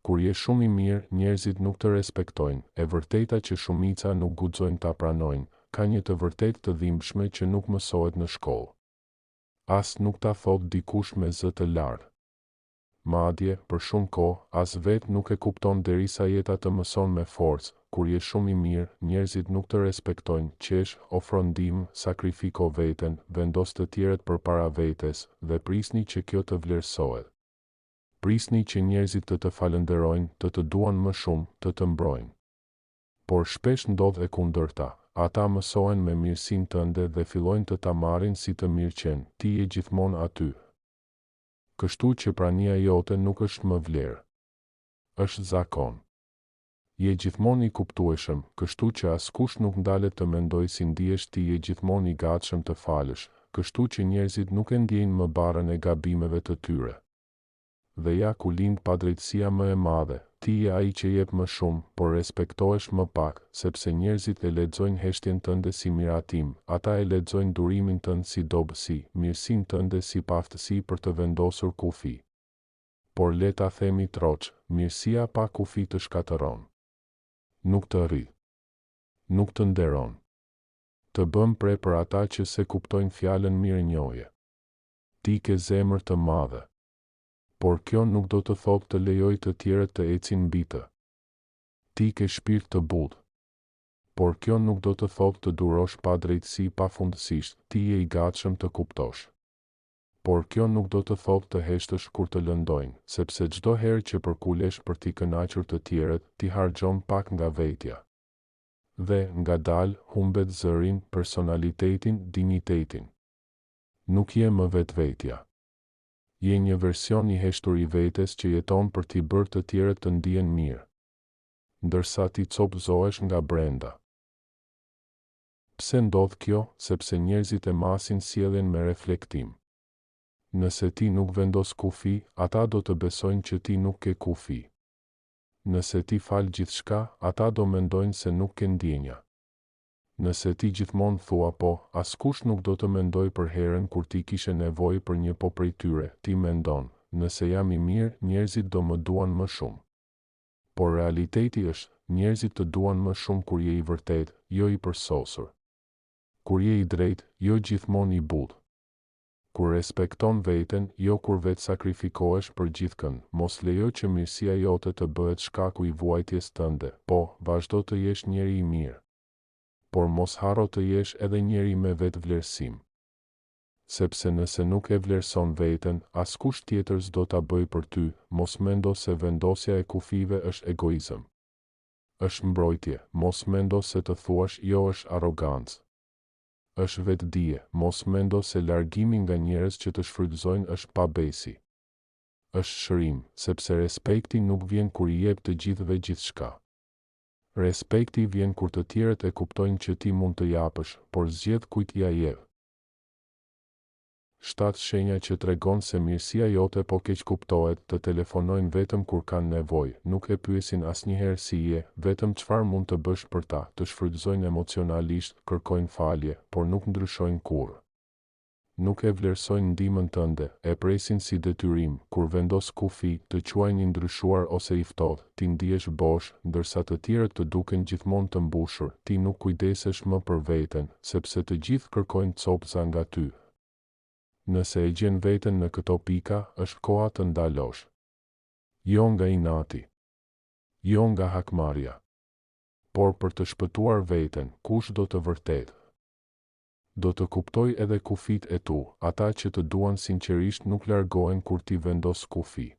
Kur je shumë i mirë, njerëzit nuk të respektojnë, e vërteta që shumica nuk guxojnë ta pranojnë, ka një të vërtetë të dhimbshme që nuk mësohet në shkollë. As nuk ta thot dikush me zë të lartë. Madje, për shumë kohë, as vetë nuk e kupton derisa jeta të mëson me forcë. Kur je shumë i mirë, njerëzit nuk të respektojnë, qesh, ofro ndihmë, sakrifiko veten, vendos të tjerët përpara vetes dhe prisni që kjo të vlerësohet. Prisni që njerëzit të falënderojnë, të duan më shumë, të mbrojnë. Por shpesh ndodh e kundërta. Ata mësohen me mirësinë tënde dhe fillojnë të ta marrin si të mirëqen, ti je gjithmonë aty. Kështu që prania jote nuk është më vlerë. Është zakon. Je gjithmonë i kuptueshëm, kështu që askush nuk ndalet të mendojë si ndihesh ti, je gjithmonë i gatshëm të falësh, kështu që njerëzit nuk e ndjejnë më barën e gabimeve të tyre. Dhe ja ku lind padrejtësia më e madhe, ti je ai që jep më shumë, por respektohesh më pak, sepse njerëzit e lexojnë heshtjen tënde si miratim, ata e lexojnë durimin tënd si dobësi, mirësinë tënde si paftësi për të vendosur kufi. Por le ta themi troç, mirësia pa kufi të shkatëron. Nuk të rri. Nuk të nderon. Të bën pre për ata që se kuptojnë fjalën mirënjohje. Ti ke zemër të madhe. Por kjo nuk do të thotë të lejoj të tjerët të ecin mbi të. Ti ke shpirt të butë. Por kjo nuk do të thotë të durosh pa drejtësi pafundësisht, ti je i gatshëm të kuptosh. Por kjo nuk do të thotë të heshtësh kur të lëndojnë, sepse çdo herë që përkulesh për t'i kënaqur të tjerët, ti harxhon pak nga vetja. Dhe, ngadalë, humbet zërin, personalitetin, dinjitetin. Nuk je më vetvetja. Je një version i heshtur i vetes që jeton për t'i bërë të tjerët të ndihen mirë, ndërsa ti copëzohesh nga brenda. Pse ndodh kjo? Sepse njerëzit e masin sjelljen me reflektim. Nëse ti nuk vendos kufi, ata do të besojnë që ti nuk ke kufi. Nëse ti fal gjithçka, ata do mendojnë se nuk ke ndjenja. Nëse ti gjithmonë thua po, askush nuk do të mendoj për herën kur ti kishe nevojë për një po prej tyre, ti mendon, nëse jam i mirë, njerëzit do më duan më shumë. Por realiteti është, njerëzit të duan më shumë kur je i vërtet, jo i përsosur. Kur je i drejt, jo gjithmonë i butë. Kur respekton veten, jo kur vetë sakrifikohesh për gjithkën, mos lejo që mirësia jote të bëhet shkaku i vuajtjes tënde, po, vazhdo të jesh njeri i mirë. Por mos harro të jesh edhe njeri me vetë vlerësim. Sepse nëse nuk e vlerëson veten, askush tjetër s'do ta bëj për ty, mos mendo se vendosja e kufive është egoizëm. Është mbrojtje, mos mendo se të thuash jo është arrogancë. Është vetdije, mos mendo se largimi nga njerëz që të shfrytëzojnë është pabesi. Është shërim, sepse respekti nuk vjen kur i jep të gjithëve gjithçka. Respekti vjen kur të tjerët e kuptojnë që ti mund të japësh, por zgjedh kujt ja jep. 7 shenja që tregon se mirësia jote po keq kuptohet, të telefonojnë vetëm kur kanë nevojë, nuk e pyesin asnjëherë si je, vetëm çfarë mund të bësh për ta, të shfrytëzojnë emocionalisht, kërkojnë falje, por nuk ndryshojnë kurrë. Nuk e vlerësojnë ndihmën tënde, e presin si detyrim, kur vendos kufi, të quajnë i ndryshuar ose i ftohtë, ti ndihesh bosh, ndërsa të tjerët të duken gjithmonë të mbushur, ti nuk kujdesesh më për veten, sepse të gjithë kërkojnë copëza nga ty. Nëse e gjen veten në këto pika, është koha të ndalosh. Jo nga inati. Jo nga hakmarrja. Por për të shpëtuar veten, kush do të vërtetë? Do të kuptoj edhe kufit e tu, ata që të duan sinqerisht nuk largohen kur ti vendos kufi.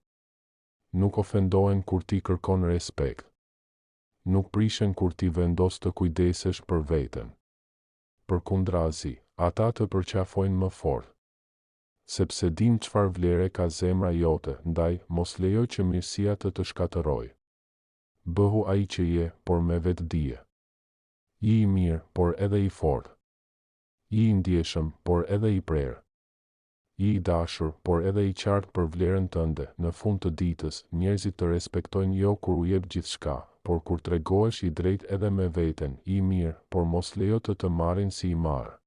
Nuk ofendohen kur ti kërkon respekt. Nuk prishen kur ti vendos të kujdesesh për veten. Përkundrazi, ata të përqafojnë më fort. Sepse din çfarë vlere ka zemra jote, ndaj, mos lejo që mirësia të shkatërrojë. Bëhu ai që je, por me vetdije. Je i mirë, por edhe i fortë. Je i ndjeshëm, por edhe i prerë. Je i dashur, por edhe i qartë për vlerën tënde. Në fund të ditës, njerëzit të respektojnë jo kur u jep gjithçka, por kur tregohesh i drejtë edhe me veten, i mirë, por mos lejo të marrin si i marrë.